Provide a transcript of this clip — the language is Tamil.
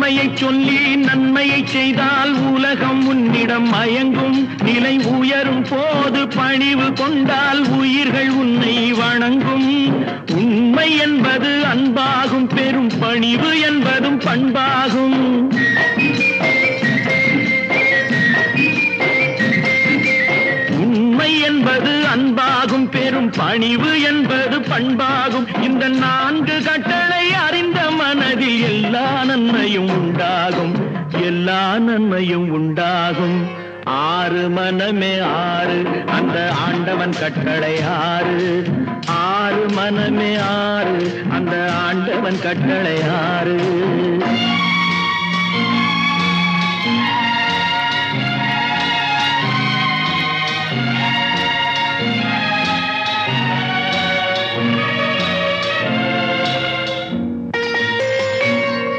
உண்மையை சொல்லி நன்மையை செய்தால் உலகம் உன்னிடம் மயங்கும். நிலை உயரும் போது பணிவு கொண்டால் உயிர்கள் உன்னை வணங்கும். உண்மை என்பது அன்பாகும், பெரும் பணிவு என்பதும் பண்பாகும். உண்மை என்பது அன்பாகும், பெரும் பணிவு என்பது பண்பாகும். இந்த 4 கட்டளை அறிந்த மனதில் எல்லா நன்மையும் உண்டாகும், எல்லா நன்மையும் உண்டாகும். 6 மனமே 6 அந்த ஆண்டவன் கட்டளை 6. 6 மனமே 6 அந்த ஆண்டவன் கட்டளை 6.